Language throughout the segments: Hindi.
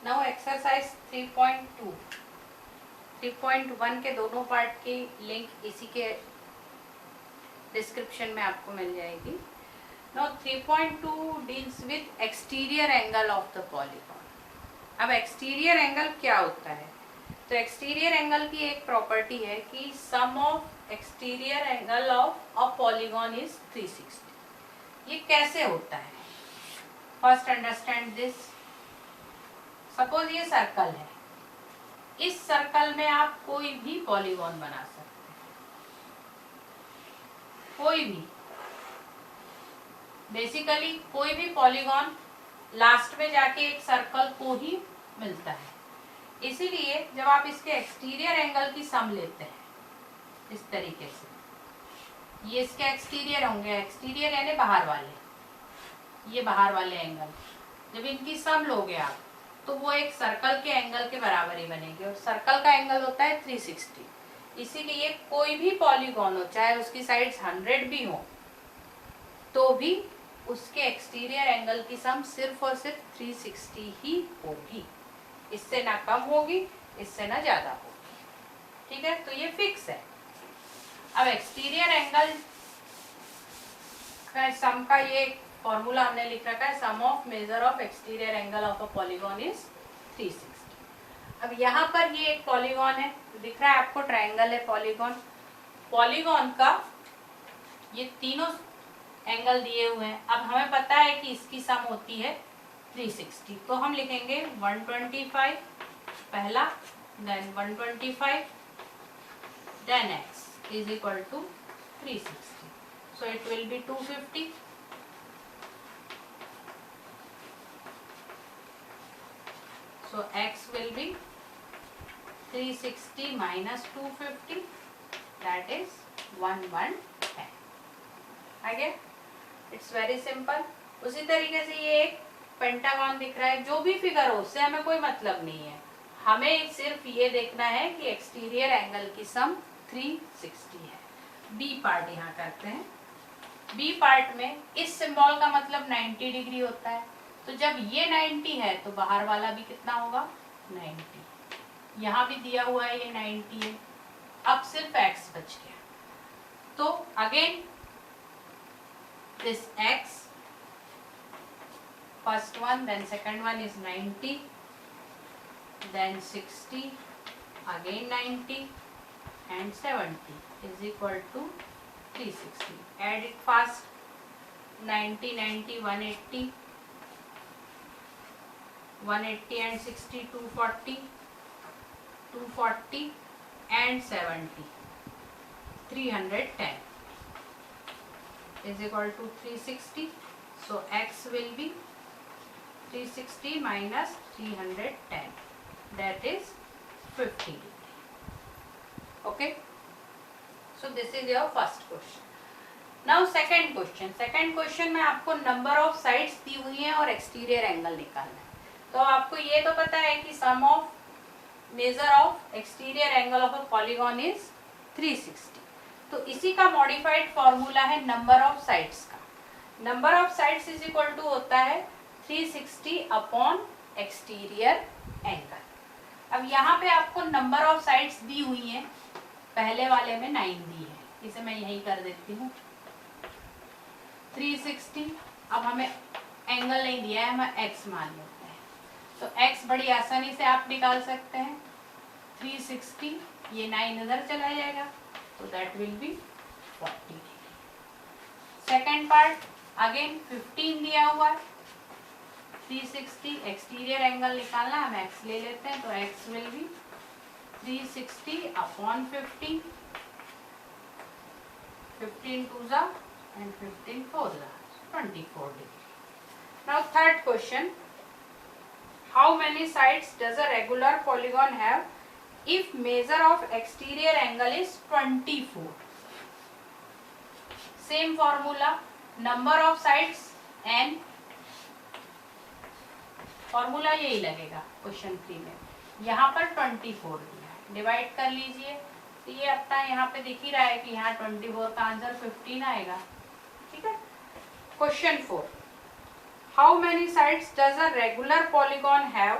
नाउ एक्सरसाइज 3.2 3.1 के दोनों पार्ट की लिंक इसी के डिस्क्रिप्शन में आपको मिल जाएगी। Now 3.2 deals with exterior angle of the polygon. अब एक्सटीरियर एंगल क्या होता है? तो एक्सटीरियर एंगल की एक प्रॉपर्टी है कि sum of exterior angle of a polygon is 360। ये कैसे होता है? First understand this. सपोज ये सर्कल है, इस सर्कल में आप कोई भी पॉलीगॉन बना सकते हैं, कोई भी, बेसिकली कोई भी पॉलीगॉन लास्ट में जाके एक सर्कल को ही मिलता है। इसीलिए जब आप इसके एक्सटीरियर एंगल की सम लेते हैं इस तरीके से, ये इसके एक्सटीरियर होंगे, एक्सटीरियर यानी बाहर वाले, ये बाहर वाले एंगल, जब इनकी सम लोगे आप तो वो एक सर्कल के एंगल के बराबर ही बनेगी, और सर्कल का एंगल होता है 360। इसीलिए कोई भी पॉलीगॉन हो, चाहे उसकी साइड्स 100 भी हो, तो भी उसके एक्सटीरियर एंगल की सम सिर्फ और सिर्फ 360 ही होगी, इससे ना कम होगी, इससे ना ज्यादा होगी। ठीक है, तो ये फिक्स है। अब एक्सटीरियर एंगल का सम का ये फॉर्मूला हमने लिख रखा है, sum of measure of exterior angle of a polygon is 360। अब यहाँ पर ये एक पॉलीगॉन है, दिख रहा है आपको, ट्रायंगल है पॉलीगॉन। पॉलीगॉन का ये तीनों एंगल दिए हुए हैं। अब हमें पता है कि इसकी सम होती है 360, तो हम लिखेंगे 125 पहला, then 125, then x is equal to 360, so it will be 250। So x will be 360 minus 250, that is 110। आगे इट्स वेरी सिंपल। उसी तरीके से ये एक पेंटागन दिख रहा है, जो भी फिगर हो उससे हमें कोई मतलब नहीं है, हमें सिर्फ ये देखना है कि एक्सटीरियर एंगल की सम 360 है। बी पार्ट यहाँ करते हैं। बी पार्ट में इस सिंबल का मतलब 90 डिग्री होता है, तो जब ये 90 है तो बाहर वाला भी कितना होगा? 90। यहाँ भी दिया हुआ है ये 90 है। अब सिर्फ x बच गया, तो again this x, first one, then second one is 90, then 60, again 90 and 70 is equal to 360। Add it fast, 90 90 180, 180 and 60 240, 240 and 70 310 is equal to 360. So x will be 360 minus 310, that is 50 degree. Okay, so this is your first question. Now second question. Second question में आपको number of sides दी हुई है और exterior angle निकालना है। तो आपको ये तो पता है कि sum of measure of exterior angle of a polygon is 360, तो इसी का मॉडिफाइड फॉर्मूला है नंबर ऑफ साइड्स का। Number of sides is equal to होता है 360 अपॉन एक्सटीरियर एंगल। अब यहाँ पे आपको नंबर ऑफ साइड्स दी हुई हैं, पहले वाले में 9 दी है, इसे मैं यही कर देती हूँ 360। अब हमें एंगल नहीं दिया है, हमें एक्स मान लेते हैं, तो x बड़ी आसानी से आप निकाल सकते हैं 360, ये 9 इधर चला जाएगा, तो that will B 40। Second part again 15 दिया हुआ है, 360 एक्सटीरियर एंगल निकालना, हम x ले लेते हैं, तो x will be 360 upon 15, 15 two जा एंड 15 फोर जा, 24 degree. Now third question, how many sides does a regular polygon have if measure of exterior angle is 24? Same formula, number of sides n, formula यही लगेगा क्वेश्चन 3 में। यहाँ पर 24 दिया है, डिवाइड कर लीजिए, तो ये अपना यहाँ पे दिख ही रहा है कि यहाँ 24 का आंसर 15 आएगा। ठीक है, question 4, how many sides does a regular polygon have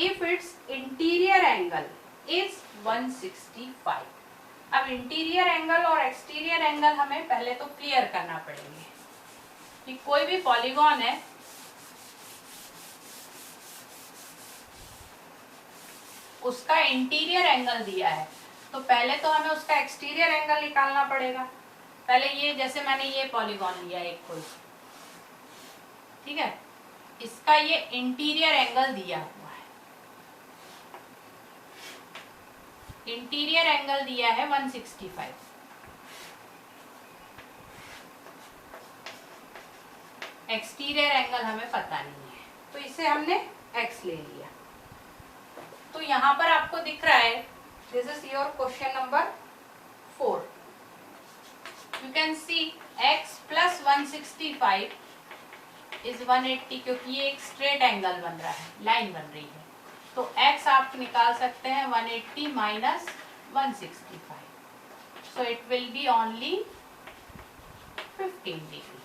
if it's interior angle is 165। अब इंटीरियर एंगल और एक्सटीरियर एंगल हमें पहले तो क्लियर करना पड़ेंगे कि कोई भी पॉलीगॉन है उसका इंटीरियर एंगल दिया है तो पहले तो हमें उसका एक्सटीरियर एंगल निकालना पड़ेगा। पहले ये जैसे मैंने ये पॉलीगॉन लिया एक कोई, ठीक है, इसका ये इंटीरियर एंगल दिया हुआ है, इंटीरियर एंगल दिया है 165। एक्सटीरियर एंगल हमें पता नहीं है तो इसे हमने x ले लिया। तो यहां पर आपको दिख रहा है this is your question number 4। You can see x plus 165 is 180 क्योंकि ये एक स्ट्रेट एंगल बन रहा है, लाइन बन रही है। तो x आप निकाल सकते हैं 180 minus 165, so it will B only 15 degree.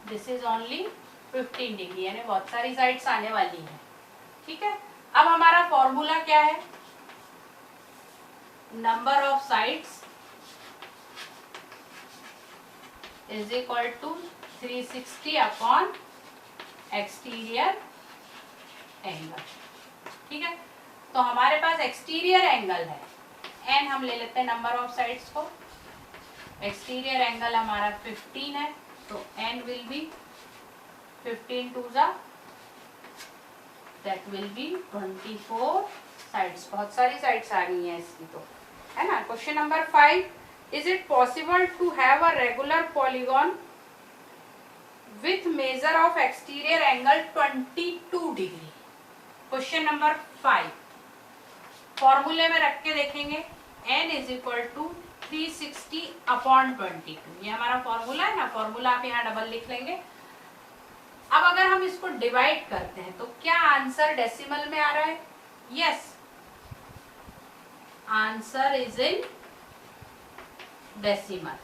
This is only 15 degree, यानी बहुत सारी साइड्स आने वाली हैं, ठीक है। अब हमारा फॉर्मूला क्या है, number of sides is equal to 360 upon exterior angle, ठीक है। तो हमारे पास एक्सटीरियर एंगल है n, हम ले लेते हैं नंबर ऑफ साइड्स को। एक्सटीरियर एंगल हमारा 15 है तो n विल बी 15 टू ज़ा दैट विल बी 24 साइड्स। बहुत सारी साइड्स आ रही हैं इसकी तो, है ना। Question number 5, is it possible to have a regular polygon with measure of exterior angle 22 degree. Question number 5 फॉर्मूले में रख के देखेंगे, n is equal to 360 upon 22, ये हमारा फॉर्मूला है ना। फॉर्मूला आप यहाँ डबल लिख लेंगे। अब अगर हम इसको डिवाइड करते हैं तो क्या आंसर डेसिमल में आ रहा है? Yes, answer is in decimal.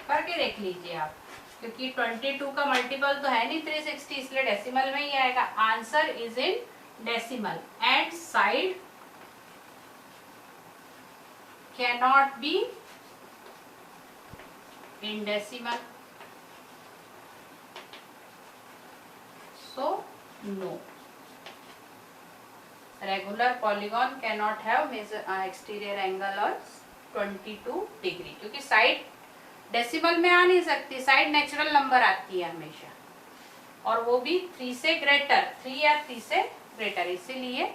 करके देख लीजिए आप, क्योंकि 22 का मल्टीपल तो है नहीं 360, इसलिए डेसिमल में ही आएगा। Answer is in decimal and side cannot be in decimal, so no, regular polygon cannot have measure exterior angle of 22 degree, क्योंकि साइड डेसिमल में आ नहीं सकती, साइड नेचुरल नंबर आती है हमेशा, और वो भी 3 से ग्रेटर, 3 या 3 से ग्रेटर, इसीलिए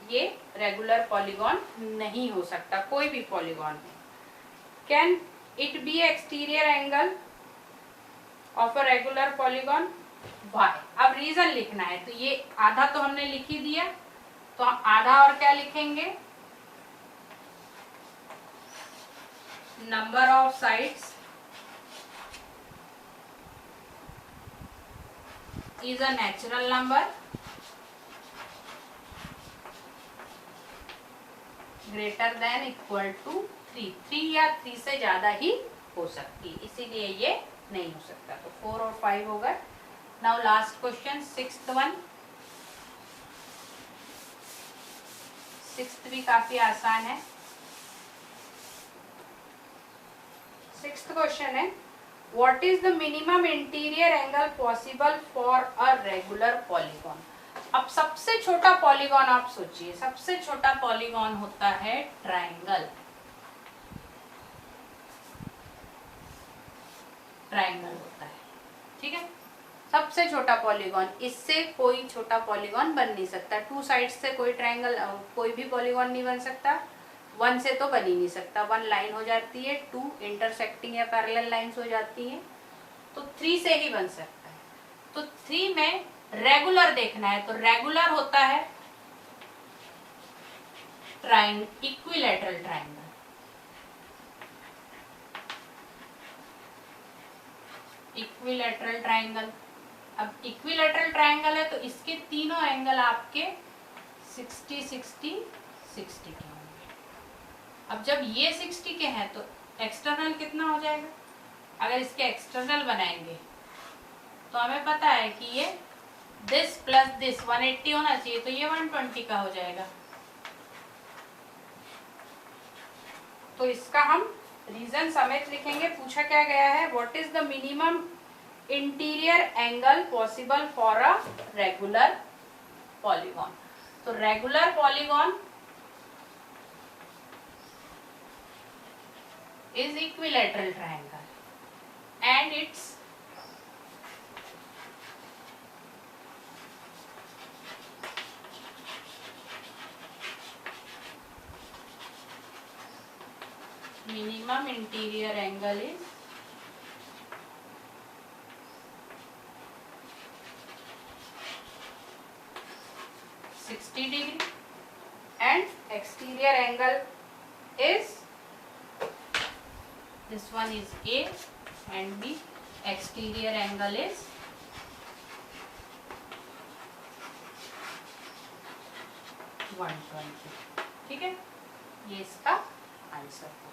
ये रेगुलर पॉलीगॉन नहीं हो सकता, कोई भी पॉलीगॉन नहीं। Can it be exterior angle of a regular polygon? Why? अब रीजन लिखना है, तो ये आधा तो हमने लिख ही दिया, तो हम आधा और क्या लिखेंगे, number of sides is a natural number greater than equal to 3, 3 या 3 से ज्यादा ही हो सकती है, इसीलिए ये नहीं हो सकता। तो 4 और 5 होगा। Now last question, sixth one. Sixth भी काफी आसान है। सिक्स्थ क्वेश्चन है, what is the minimum interior angle possible for a regular polygon? अब सबसे छोटा पॉलीगॉन आप सोचिए, सबसे छोटा पॉलीगॉन होता है ट्रायंगल। ट्रायंगल होता है, ठीक है, सबसे छोटा पॉलीगॉन। इससे कोई छोटा पॉलीगॉन बन नहीं सकता। 2 साइड्स से कोई ट्रायंगल, कोई भी पॉलीगॉन नहीं बन सकता। 1 से तो बन ही नहीं सकता, 1 लाइन हो जाती है, 2 इंटरसेक्टिंग या पैरेलल लाइंस हो जाती हैं, तो 3 से ही बन सकता है। तो 3 में रेगुलर देखना है, तो रेगुलर होता है इक्विलैटरल ट्रायंगल। इक्विलैटरल ट्रायंगल, अब इक्विलैटरल ट्रायंगल है तो इसके तीनों एंगल आपके 60 60 60 के होंगे। अब जब ये 60 के हैं तो एक्सटर्नल कितना हो जाएगा? अगर इसके एक्सटर्नल बनाएंगे तो हमें पता है कि ये दिस प्लस दिस 180 होना चाहिए, तो ये 120 का हो जाएगा। तो इसका हम रीजन समेत लिखेंगे। पूछा क्या गया है, what is the minimum interior angle possible for a regular polygon. तो regular polygon is equilateral triangle and its minimum interior angle is 60 degree and exterior angle is, this one is A and B, exterior angle is 120। ठीक है, ये इसका आंसर।